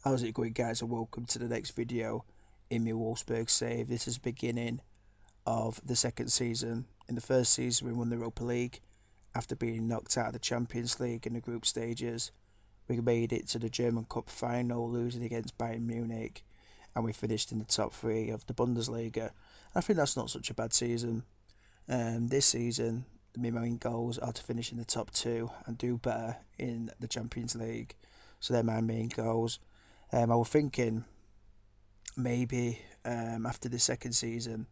How's it going, guys, and welcome to the next video in my Wolfsburg save. This is the beginning of the second season. In the first season we won the Europa League after being knocked out of the Champions League in the group stages. We made it to the German Cup final, losing against Bayern Munich, and we finished in the top three of the Bundesliga. I think that's not such a bad season. This season my main goals are to finish in the top two and do better in the Champions League. So they're my main goals. I was thinking maybe after the second season,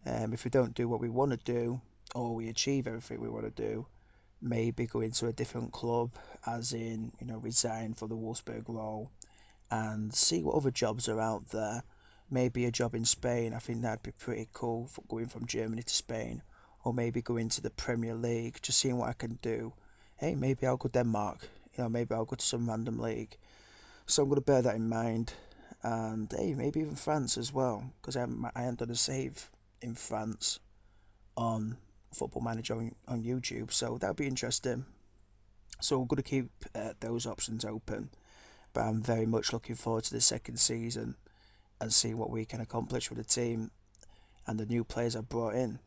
if we don't do what we want to do or we achieve everything we want to do, maybe go into a different club, as in, resign for the Wolfsburg role and see what other jobs are out there. Maybe a job in Spain, I think that'd be pretty cool, for going from Germany to Spain, or maybe go into the Premier League, just seeing what I can do. Hey, maybe I'll go Denmark, maybe I'll go to some random league. So I'm going to bear that in mind. And hey, maybe even France as well, because I haven't done a save in France on Football Manager on YouTube, so that'll be interesting. So we're going to keep those options open, but I'm very much looking forward to the second season and see what we can accomplish with the team and the new players I've brought in.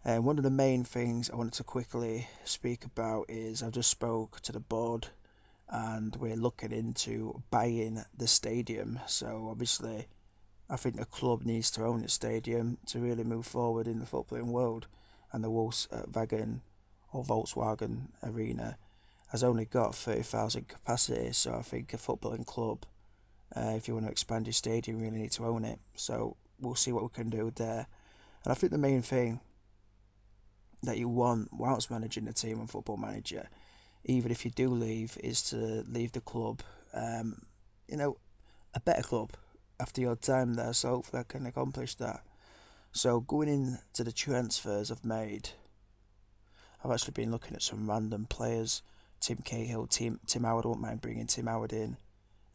And one of the main things I wanted to quickly speak about is I've just spoke to the board and we're looking into buying the stadium. So obviously I think the club needs to own the stadium to really move forward in the footballing world, and the Volkswagen Arena has only got 30,000 capacity, so I think a footballing club, if you want to expand your stadium, you really need to own it. So we'll see what we can do there. And I think the main thing that you want whilst managing the team on Football Manager, even if you do leave, is to leave the club, a better club after your time there. So hopefully I can accomplish that. So going into the transfers I've made, I've actually been looking at some random players. Tim Cahill, Tim Howard. I won't mind bringing Tim Howard in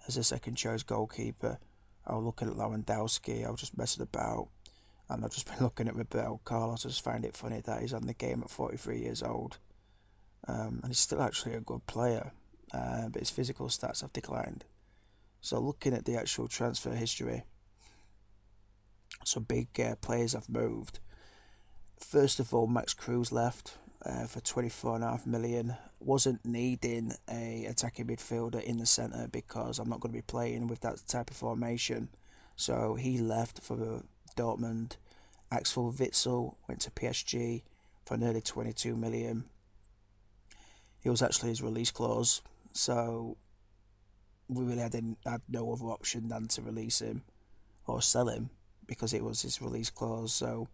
as a second choice goalkeeper. I was looking at Lewandowski. I was just messing about, and I've just been looking at Roberto Carlos. I just find it funny that he's on the game at 43 years old, and he's still actually a good player, but his physical stats have declined. So looking at the actual transfer history, some big players have moved. First of all, Max Cruz left for 24.5 million. Wasn't needing a attacking midfielder in the centre because I'm not going to be playing with that type of formation. So he left for Dortmund. Axel Witsel went to PSG for nearly 22 million. He was actually his release clause, so we really had no other option than to release him or sell him because it was his release clause. So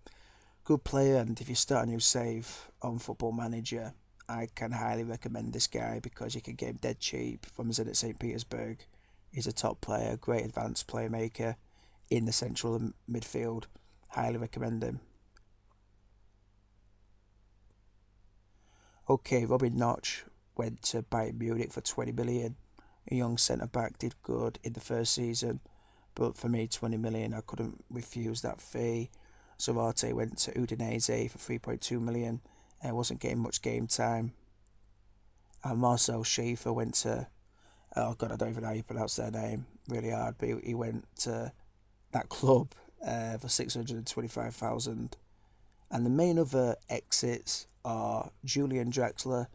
good player, and if you start a new save on Football Manager, I can highly recommend this guy because you can get him dead cheap from Zenit St. Petersburg. He's a top player, great advanced playmaker in the central midfield. Highly recommend him. Okay, Robin Notch went to Bayern Munich for 20 million. A young centre back, did good in the first season, but for me, 20 million, I couldn't refuse that fee. Zarate went to Udinese for 3.2 million and wasn't getting much game time. And Marcel Schaefer went to, oh god, I don't even know how you pronounce their name, really hard, but he went to that club for 625,000. And the main other exits are Julian Draxler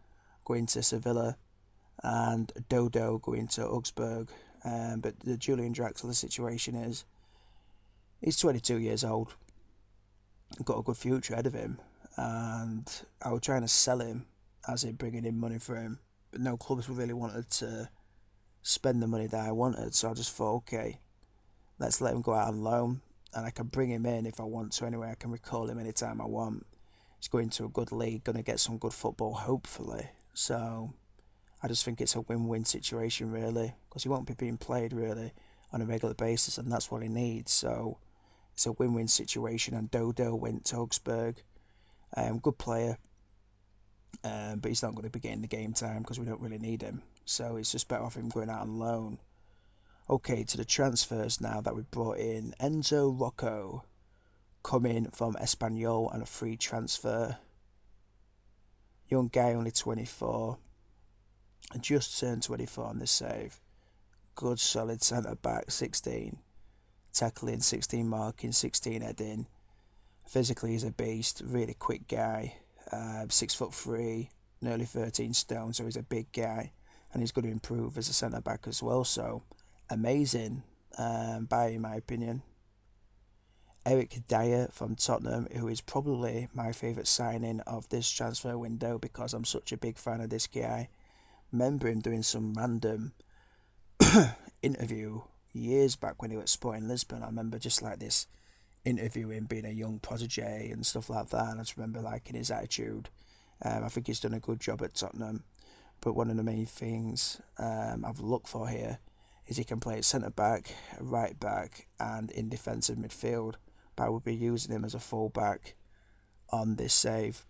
going to Sevilla and Dodo going to Augsburg. But the Julian Draxler situation is, he's 22 years old, got a good future ahead of him, and I was trying to sell him, as in bringing in money for him, but no clubs really wanted to spend the money that I wanted, so I just thought, okay, let's let him go out on loan, and I can bring him in if I want to anyway. I can recall him anytime I want. He's going to a good league, going to get some good football, hopefully. So I just think it's a win-win situation, really, because he won't be being played, really, on a regular basis, and that's what he needs. So it's a win-win situation, and Dodo went to Augsburg. Good player, but he's not going to be getting the game time because we don't really need him. So it's just better off him going out on loan. Okay, to the transfers now that we've brought in. Enzo Rocco coming from Espanyol on a free transfer. Young guy, only 24. And just turned 24 on this save. good solid centre back, 16 tackling, 16 marking, 16 heading. Physically, he's a beast, really quick guy. 6'3", nearly 13 stone, so he's a big guy, and he's going to improve as a centre back as well. So, amazing buy in my opinion. Eric Dyer from Tottenham, who is probably my favourite signing of this transfer window because I'm such a big fan of this guy. Remember him doing some random interview years back when he was at Sporting Lisbon. I remember just like this interview him being a young protege and stuff like that, and I just remember liking his attitude. I think he's done a good job at Tottenham, but one of the main things I've looked for here is he can play at centre back, right back, and in defensive midfield. But I would be using him as a full back on this save.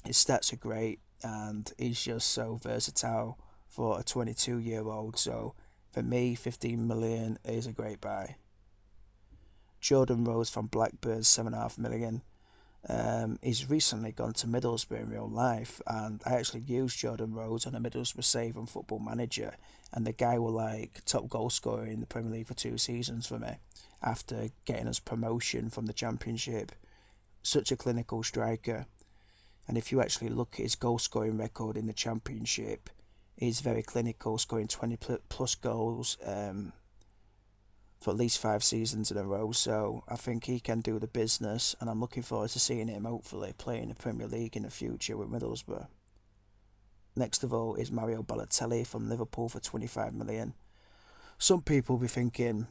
His stats are great, and he's just so versatile for a 22-year-old. So for me, 15 million is a great buy. Jordan Rose from Blackburn, 7.5 million. He's recently gone to Middlesbrough in real life, and I actually used Jordan Rose on a Middlesbrough save on Football Manager, and the guy was like top goal scorer in the Premier League for 2 seasons for me after getting us promotion from the Championship. Such a clinical striker, and if you actually look at his goal scoring record in the Championship, he's very clinical, scoring 20 plus goals for at least 5 seasons in a row. So I think he can do the business, and I'm looking forward to seeing him hopefully play in the Premier League in the future with Middlesbrough. Next of all is Mario Balotelli from Liverpool for 25 million. Some people will be thinking,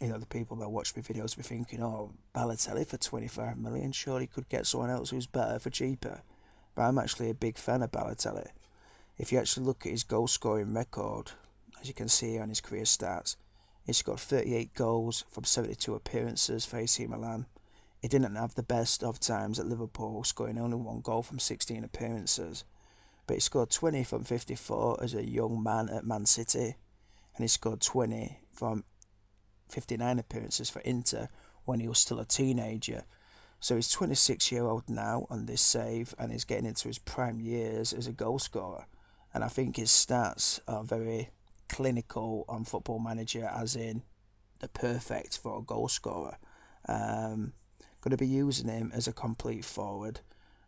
the people that watch my videos will be thinking, oh, Balotelli for 25 million, surely could get someone else who's better for cheaper. But I'm actually a big fan of Balotelli. If you actually look at his goal scoring record, as you can see on his career stats, he scored 38 goals from 72 appearances for AC Milan. He didn't have the best of times at Liverpool, scoring only 1 goal from 16 appearances. But he scored 20 from 54 as a young man at Man City, and he scored 20 from 59 appearances for Inter when he was still a teenager. So he's 26-year-old now on this save, and he's getting into his prime years as a goal scorer. And I think his stats are very clinical on Football Manager, as in the perfect for a goal scorer. Going to be using him as a complete forward,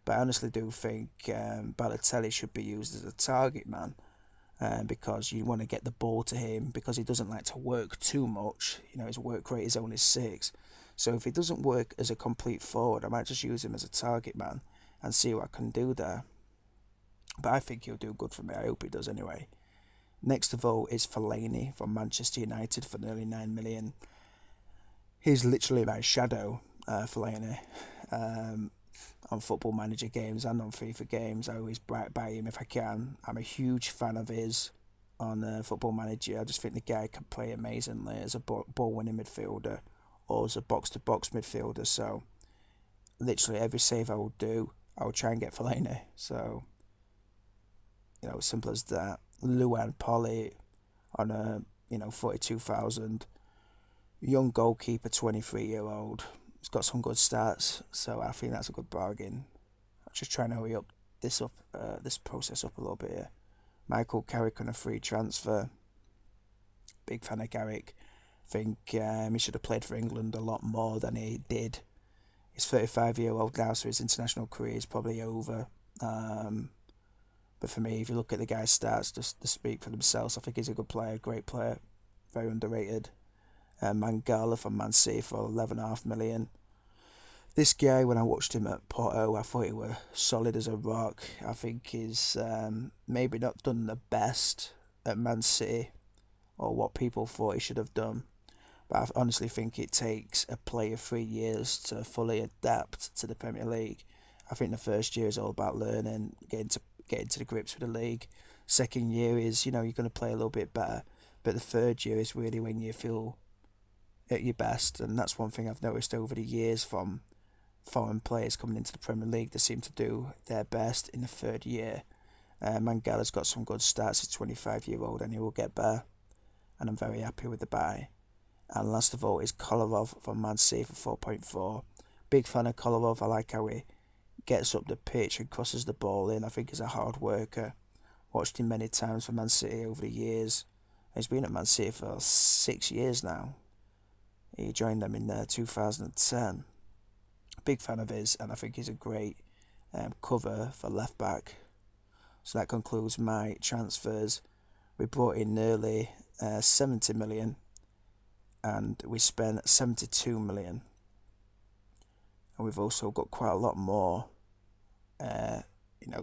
but I honestly do think Balotelli should be used as a target man, because you want to get the ball to him, because he doesn't like to work too much. His work rate is only 6. So if he doesn't work as a complete forward, I might just use him as a target man and see what I can do there. But I think he'll do good for me. I hope he does anyway. Next of all is Fellaini from Manchester United for nearly 9 million. He's literally my shadow, Fellaini. On Football Manager games and on FIFA games, I always buy him if I can. I'm a huge fan of his on Football Manager. I just think the guy can play amazingly as a ball-winning midfielder or as a box-to-box midfielder. So literally every save I will do, I will try and get Fellaini. So, simple as that. Luan Polly on a 42,000. Young goalkeeper, 23-year-old. He's got some good stats, so I think that's a good bargain. I'm just trying to hurry up this process up a little bit here. Michael Carrick on a free transfer. Big fan of Carrick. Think he should have played for England a lot more than he did. He's 35-year-old now, so his international career is probably over. But for me, if you look at the guy's stats, just to speak for themselves, I think he's a good player, great player, very underrated. Mangala from Man City for 11.5 million. This guy, when I watched him at Porto, I thought he was solid as a rock. I think he's maybe not done the best at Man City, or what people thought he should have done. But I honestly think it takes a player 3 years to fully adapt to the Premier League. I think the first year is all about learning, getting to the grips with the league. Second year is, you're going to play a little bit better. But the third year is really when you feel at your best. And that's one thing I've noticed over the years from foreign players coming into the Premier League. They seem to do their best in the third year. Mangala's got some good stats. He's 25-year-old and he will get better. And I'm very happy with the buy. And last of all is Kolarov from Man City for 4.4. Big fan of Kolarov. I like how he gets up the pitch and crosses the ball in. I think he's a hard worker. Watched him many times for Man City over the years. He's been at Man City for 6 years now. He joined them in 2010. Big fan of his, and I think he's a great cover for left back. So that concludes my transfers. We brought in nearly 70 million, and we spent 72 million. And we've also got quite a lot more,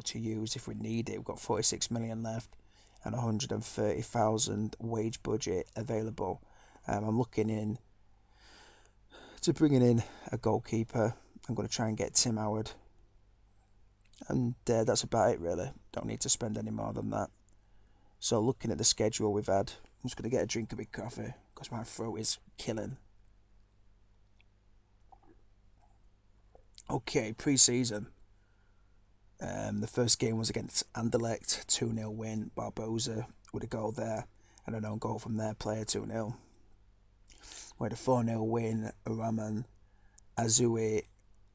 to use if we need it. We've got 46 million left and 130,000 wage budget available. I'm looking in to bringing in a goalkeeper. I'm going to try and get Tim Howard. And that's about it, really. Don't need to spend any more than that. So looking at the schedule we've had, I'm just going to get a drink of my coffee because my throat is killing. Okay, pre-season. The first game was against Anderlecht, 2-0 win. Barbosa with a goal there and an own goal from their player, 2-0. We had a 4-0 win. Raman, Azue,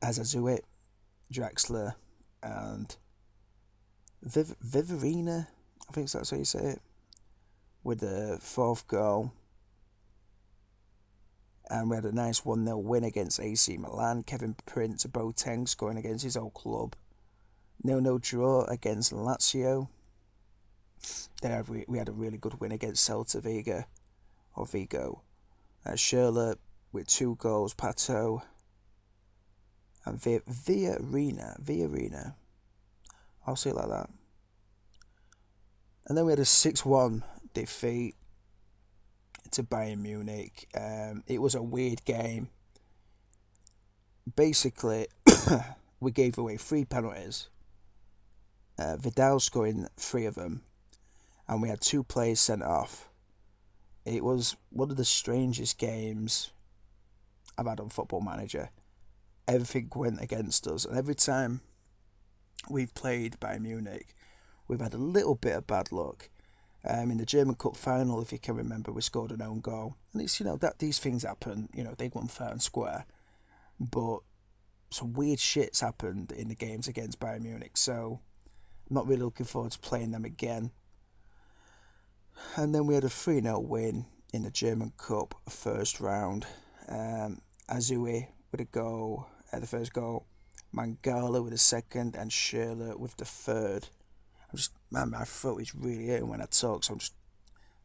Draxler, and Viverina, I think that's how you say it, with the 4th goal. And we had a nice 1-0 win against AC Milan. Kevin Prince Boateng scoring against his old club. 0-0 draw against Lazio. Then we had a really good win against Celta Vigo. Schürrle with 2 goals. Pato and Villarina. I'll say it like that. And then we had a 6-1 defeat to Bayern Munich. It was a weird game. Basically, we gave away 3 penalties. Vidal scoring 3 of them, and we had 2 players sent off. It was one of the strangest games I've had on Football Manager. Everything went against us, and every time we've played Bayern Munich, we've had a little bit of bad luck. In the German Cup final, if you can remember, we scored an own goal, and it's that these things happen. They won fair and square, but some weird shits happened in the games against Bayern Munich. So I'm not really looking forward to playing them again. And then we had a 3-0 win in the German Cup first round. Azue with a goal, the first goal. Mangala with the second, and Schürrle with the third. My throat is really hurting when I talk, so I'm just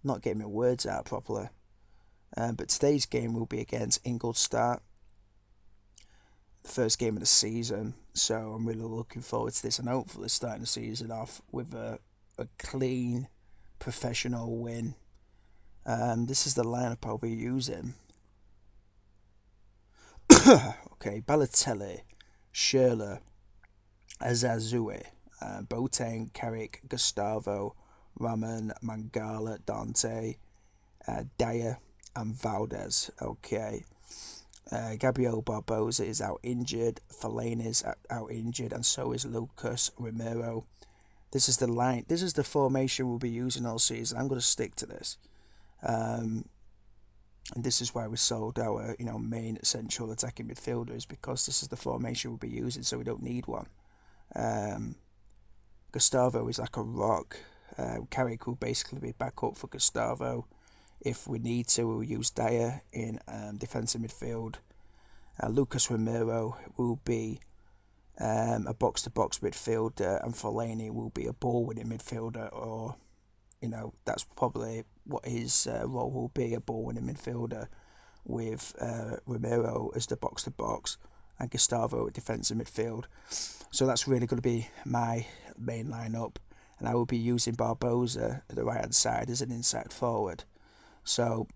not getting my words out properly. But today's game will be against Ingolstadt, the first game of the season. So I'm really looking forward to this, and hopefully starting the season off with a clean, professional win. This is the lineup I'll be using. Okay, Balotelli, Schürrle, Azazue, Boateng, Carrick, Gustavo, Raman, Mangala, Dante, Dyer, and Valdez. Okay. Gabriel Barbosa is out injured, Fellaini is out injured, and so is Lucas Romero. This is the formation we'll be using all season. I'm going to stick to this. And this is why we sold our main central attacking midfielders, because this is the formation we'll be using, so we don't need one. Gustavo is like a rock. Carrick will basically be back up for Gustavo. If we need to, we'll use Dyer in defensive midfield. Lucas Romero will be a box-to-box midfielder, and Fellaini will be a ball-winning midfielder, or that's probably what his role will be, a ball-winning midfielder, with Romero as the box-to-box and Gustavo at defensive midfield. So that's really going to be my main lineup, and I will be using Barbosa at the right-hand side as an inside forward. So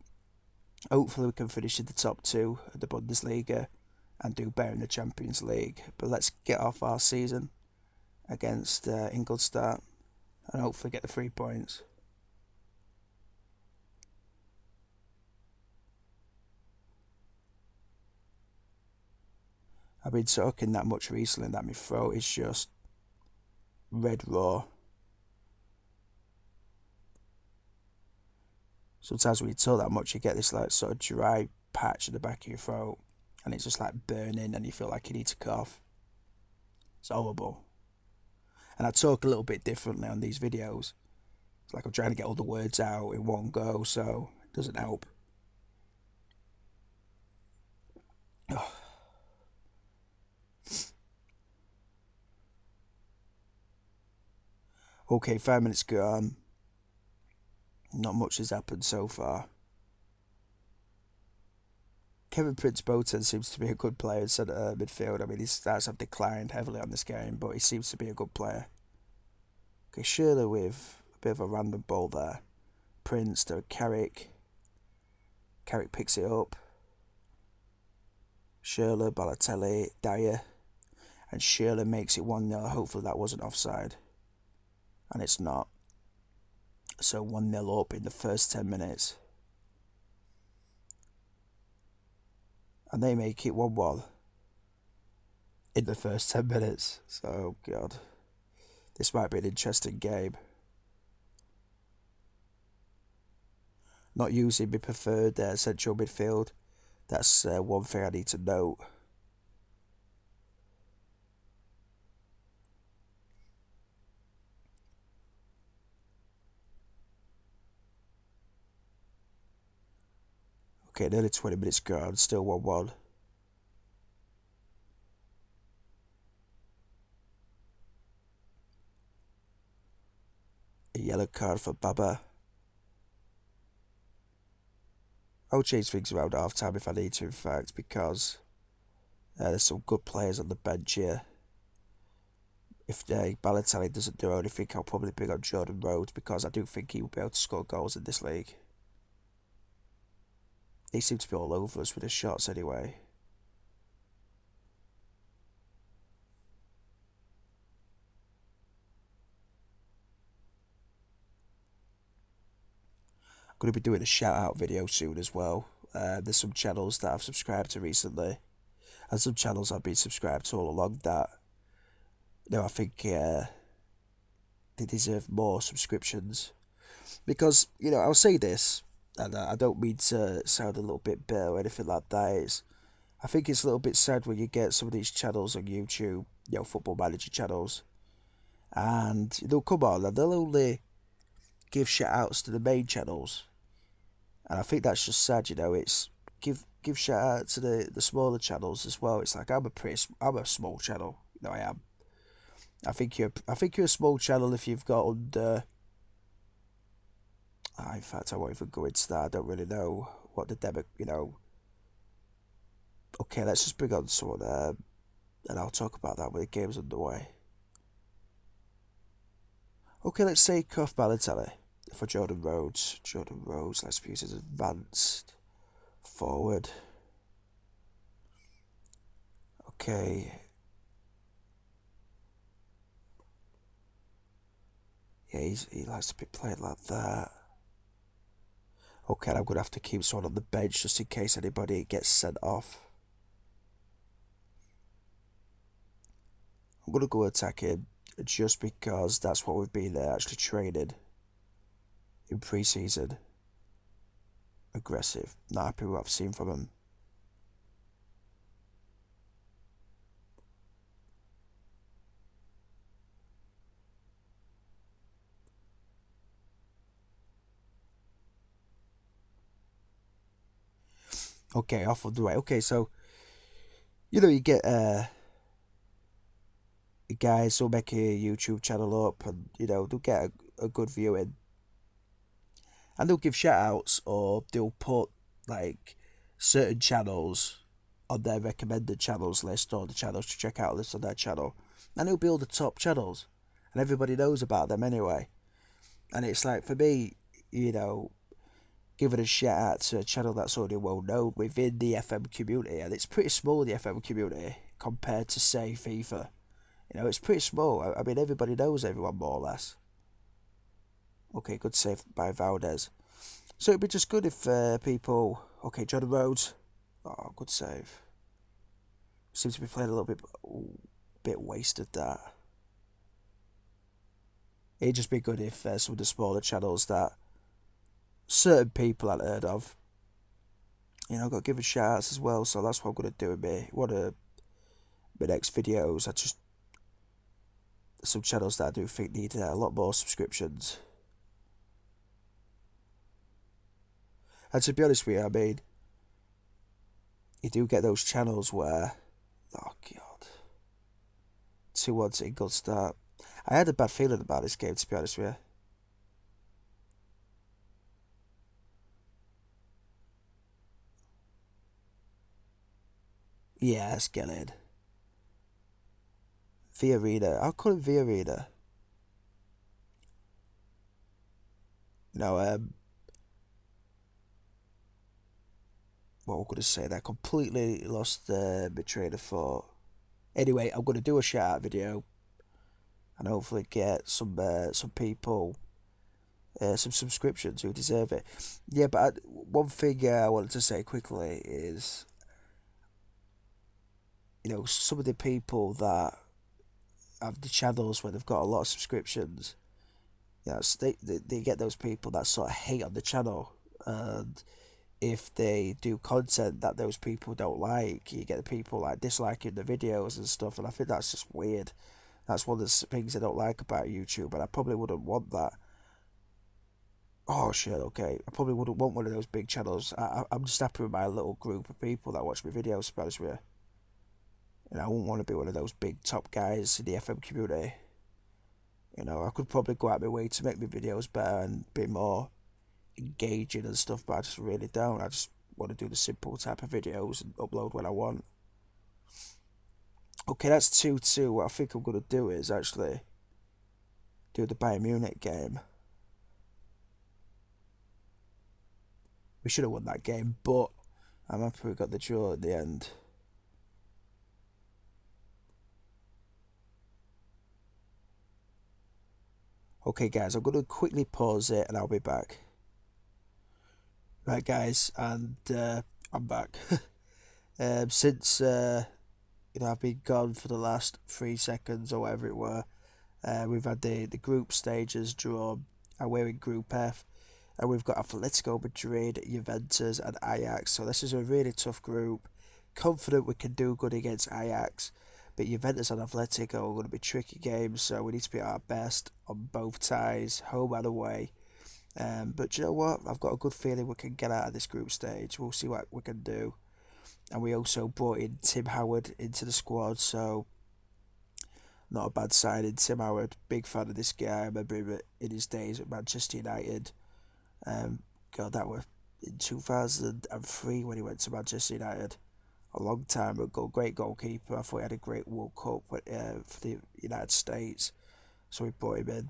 hopefully we can finish in the top 2 of the Bundesliga and do better in the Champions League. But let's get off our season against Ingolstadt and hopefully get the 3 points. I've been talking that much recently that my throat is just red raw. Sometimes when you talk that much, you get this sort of dry patch at the back of your throat, and it's just burning, and you feel like you need to cough. It's horrible. And I talk a little bit differently on these videos. Like I'm trying to get all the words out in one go, so it doesn't help. Oh. Okay, 5 minutes gone. Not much has happened so far. Kevin Prince Boateng seems to be a good player in centre midfield. I mean, his stats have declined heavily on this game, but he seems to be a good player. Okay, Schürrle with a bit of a random ball there. Prince to Carrick. Carrick picks it up. Schürrle, Balotelli, Dyer. And Schürrle makes it 1-0. Hopefully that wasn't offside. And it's not. So 1-0 up in the first 10 minutes. And they make it 1-1 in the first 10 minutes. So, God. This might be an interesting game. Not using my preferred central midfield. That's one thing I need to note. Okay, nearly 20 minutes gone. Still 1-1. A yellow card for Baba. I'll change things around at half time if I need to, in fact, because there's some good players on the bench here. If Balotelli doesn't do anything, I'll probably bring on Jordan Rhodes, because I do think he will be able to score goals in this league. He seems to be all over us with his shots anyway. I'm going to be doing a shout out video soon as well. There's some channels that I've subscribed to recently, and some channels I've been subscribed to all along that, I think they deserve more subscriptions. Because, I'll say this, and I don't mean to sound a little bit bitter or anything like that. I think it's a little bit sad when you get some of these channels on YouTube, football manager channels, and they'll come on and they'll only give shout outs to the main channels. And I think that's just sad, it's give shout out to the smaller channels as well. It's like I'm a small channel, I am. I think you're a small channel if you've got under. In fact, I won't even go into that. I don't really know what the demo. Okay, let's just bring on someone, and I'll talk about that when the game's underway. Okay, let's say Cuff Balotelli for Jordan Rhodes. Jordan Rhodes, let's use his advanced forward. Okay. Yeah, he likes to be played like that. Okay, I'm going to have to keep someone on the bench just in case anybody gets sent off. I'm going to go attacking just because that's what we've been actually training in pre-season. Aggressive. Not happy with what I've seen from him. Okay, off of the way. Okay, so you get guys who'll make a YouTube channel up, and they'll get a good viewing, and they'll give shout outs, or they'll put like certain channels on their recommended channels list, or the channels to check out list on their channel, and it'll be all the top channels, and everybody knows about them anyway. And it's like, for me, giving a shout out to a channel that's already well known within the FM community, and it's pretty small, the FM community, compared to, say, FIFA. It's pretty small. I mean, everybody knows everyone, more or less. Okay, good save by Valdez. So it'd be just good if people... Okay, Jordan Rhodes. Oh, good save. Seems to be playing a little bit wasted, that. It'd just be good if some of the smaller channels that certain people I've heard of, got to give a shout outs as well. So that's what I'm going to do with me. My next videos, some channels that I do think need a lot more subscriptions. And to be honest with you, I mean, you do get those channels where, oh God, 2-1 to a good start. I had a bad feeling about this game, to be honest with you. Yeah, let's get in. Villarreal. I'll call it Villarreal. No, what we're going to say, that completely lost my train of thought. Anyway, I'm going to do a shout out video and hopefully get some people, some subscriptions who deserve it. Yeah, but one thing I wanted to say quickly is, you know, some of the people that have the channels where they've got a lot of subscriptions, you know, so they get those people that sort of hate on the channel, and if they do content that those people don't like, you get the people like disliking the videos and stuff, and I think that's just weird. That's one of the things I don't like about YouTube, and I probably wouldn't want that. Oh shit, okay. I probably wouldn't want one of those big channels. I'm just happy with my little group of people that watch my videos, to be honest with you. And I wouldn't want to be one of those big top guys in the FM community. You know, I could probably go out my way to make my videos better and be more engaging and stuff, but I just really don't. I just want to do the simple type of videos and upload when I want. Okay, that's 2-2. What I think I'm going to do is actually do the Bayern Munich game. We should have won that game, but I'm happy we got the draw at the end. Okay, guys, I'm going to quickly pause it and I'll be back. Right, guys, and I'm back. Since you know, I've been gone for the last 3 seconds or whatever it were, we've had the group stages drawn, and we're in Group F, and we've got Atletico Madrid, Juventus, and Ajax. So this is a really tough group. Confident we can do good against Ajax, but Juventus and Atletico are going to be tricky games, so we need to be at our best on both ties, home and away. But you know what? I've got a good feeling we can get out of this group stage. We'll see what we can do. And we also brought in Tim Howard into the squad, so not a bad signing. Tim Howard, big fan of this guy. I remember him in his days at Manchester United. God, that was in 2003 when he went to Manchester United. A long time ago, great goalkeeper. I thought he had a great World Cup for the United States, so we brought him in.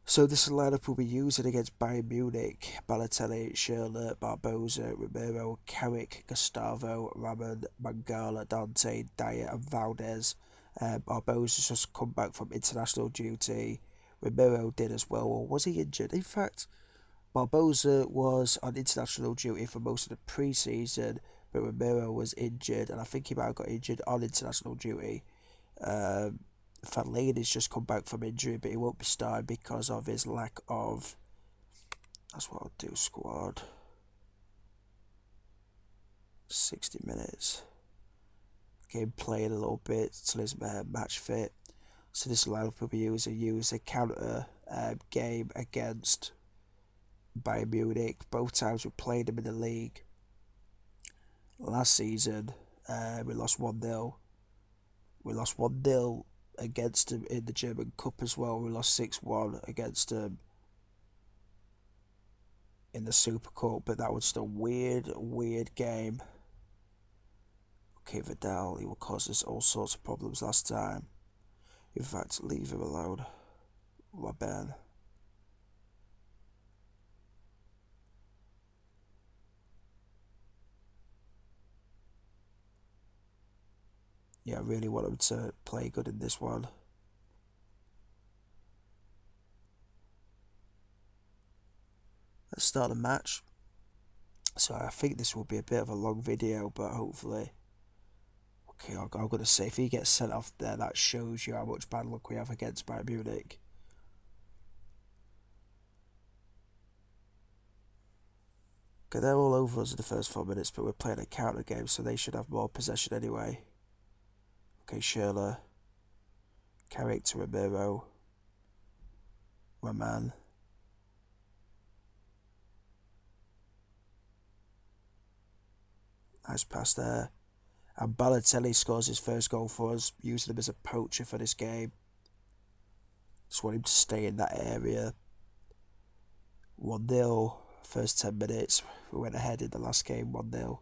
So this is the lineup we'll be using against Bayern Munich: Balotelli, Schürrle, Barbosa, Romero, Carrick, Gustavo, Ramon, Mangala, Dante, Dyer and Valdez. Barbosa's just come back from international duty. Romero did as well, or was he injured? In fact, Barbosa was on international duty for most of the pre-season, but Romero was injured, and I think he might have got injured on international duty. Fellaini's just come back from injury, but he won't be starting because of his lack of. That's what I'll do. Squad. 60 minutes. Game playing a little bit till he's match fit. So this lineup will be use a counter game against Bayern Munich. Both times we played them in the league. Last season, we lost 1-0. We lost 1-0 against them in the German Cup as well. We lost 6-1 against them in the Super Cup, but that was just a weird game. Okay, Vidal, he will cause us all sorts of problems last time. In fact, leave him alone. Robben. Yeah, I really want him to play good in this one. Let's start the match. So I think this will be a bit of a long video, but hopefully. Okay, I'm going to say if he gets sent off there, that shows you how much bad luck we have against Bayern Munich. Okay, they're all over us in the first 4 minutes, but we're playing a counter game, so they should have more possession anyway. Okay, Schürrle. Carrick to Romero. Raman. Nice pass there. And Balotelli scores his first goal for us, using him as a poacher for this game. Just want him to stay in that area. 1-0, first 10 minutes. We went ahead in the last game, 1-0.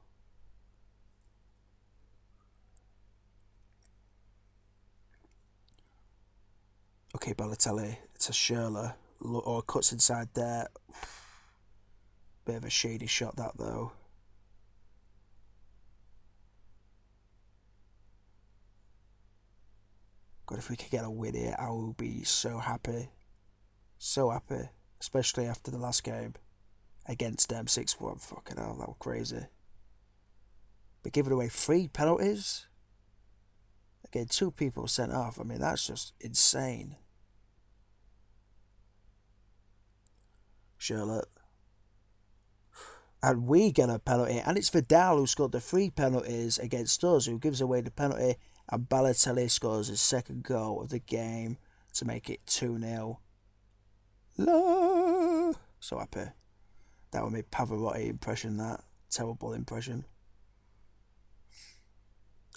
Okay, Balotelli, it's a Schürrle. Or cuts inside there. Bit of a shady shot that though. God, if we could get a win here, I will be so happy. So happy. Especially after the last game against them, 6-1. Fucking hell, that was crazy. But giving away 3 penalties. Again, 2 people sent off. I mean, that's just insane. Schürrle. And we get a penalty. And it's Vidal who scored the 3 penalties against us, who gives away the penalty. And Balotelli scores his second goal of the game to make it 2-0. So happy. That was my Pavarotti impression, that. Terrible impression.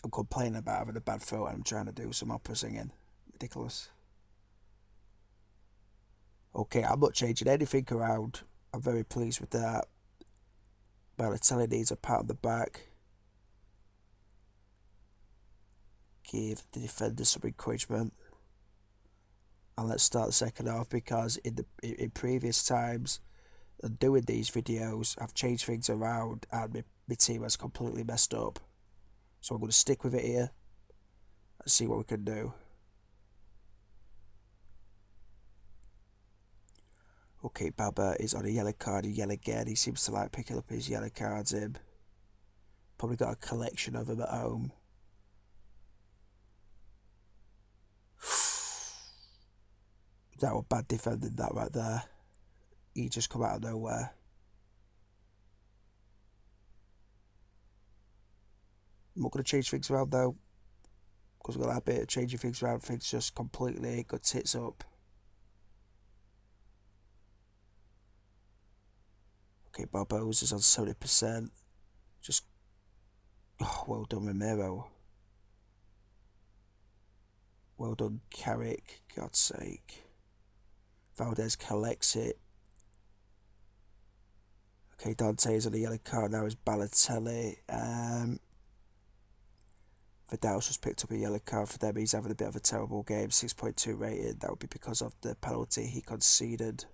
I'm complaining about having a bad throat and I'm trying to do some opera singing. Ridiculous. Okay, I'm not changing anything around. I'm very pleased with that. Balotelli needs a pat on the back. Give the defender some encouragement. And let's start the second half, because in previous times doing these videos, I've changed things around and my team has completely messed up. So I'm going to stick with it here and see what we can do. Okay, Baba is on a yellow card, yellow again. He seems to like picking up his yellow cards in. Probably got a collection of them at home. That was bad defending, that right there. He just come out of nowhere. I'm not going to change things around though, because we've got that bit of changing things around. Things just completely got tits up. Okay, Barbosa's is on 70%. Just, oh, well done, Romero. Well done, Carrick. God's sake. Valdez collects it. Okay, Dante's on the yellow card. Now is Balotelli. Vidal's just picked up a yellow card for them. He's having a bit of a terrible game. 6.2 rated. That would be because of the penalty he conceded.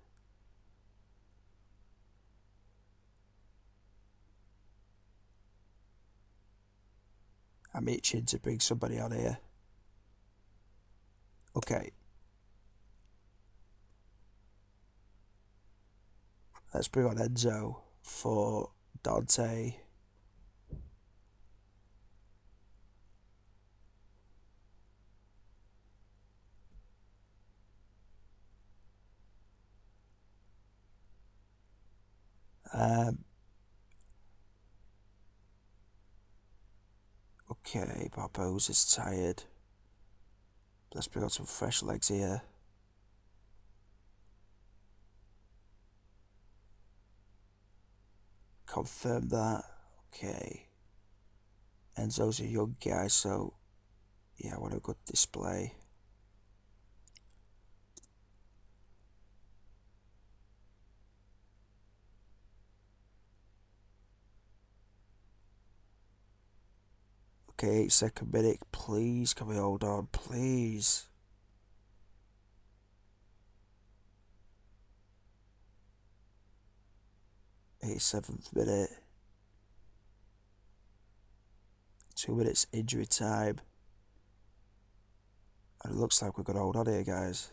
I'm itching to bring somebody on here. Okay. Let's bring on Enzo for Dante. Okay, Barbosa's tired. Let's bring on some fresh legs here. Confirm that. Okay. Enzo's a young guy, so yeah, I want a good display. Okay, 8-second minute. Please, can we hold on? Please. 87th minute. 2 minutes injury time. And it looks like we're going to hold on here, guys.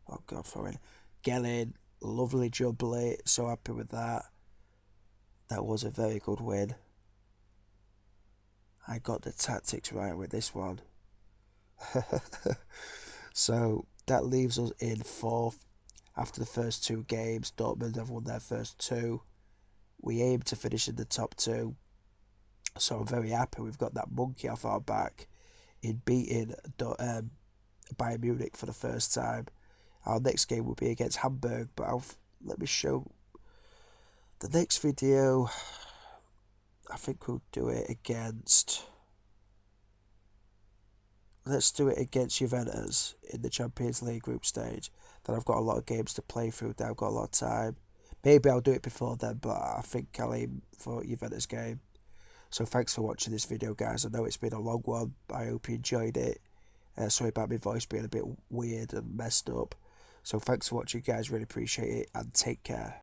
Oh, God, throwing. Gelling, lovely jubbly. So happy with that. That was a very good win. I got the tactics right with this one. So that leaves us in 4th after the first 2 games. Dortmund have won their first 2. We aim to finish in the top 2. So I'm very happy we've got that monkey off our back in beating Bayern Munich for the first time. Our next game will be against Hamburg, but let me show the next video. I think we'll do it against... Let's do it against Juventus in the Champions League group stage. Then I've got a lot of games to play through. Then I've got a lot of time. Maybe I'll do it before then, but I think I'll aim for Juventus game. So thanks for watching this video, guys. I know it's been a long one. I hope you enjoyed it. Sorry about my voice being a bit weird and messed up. So thanks for watching, guys. Really appreciate it, and take care.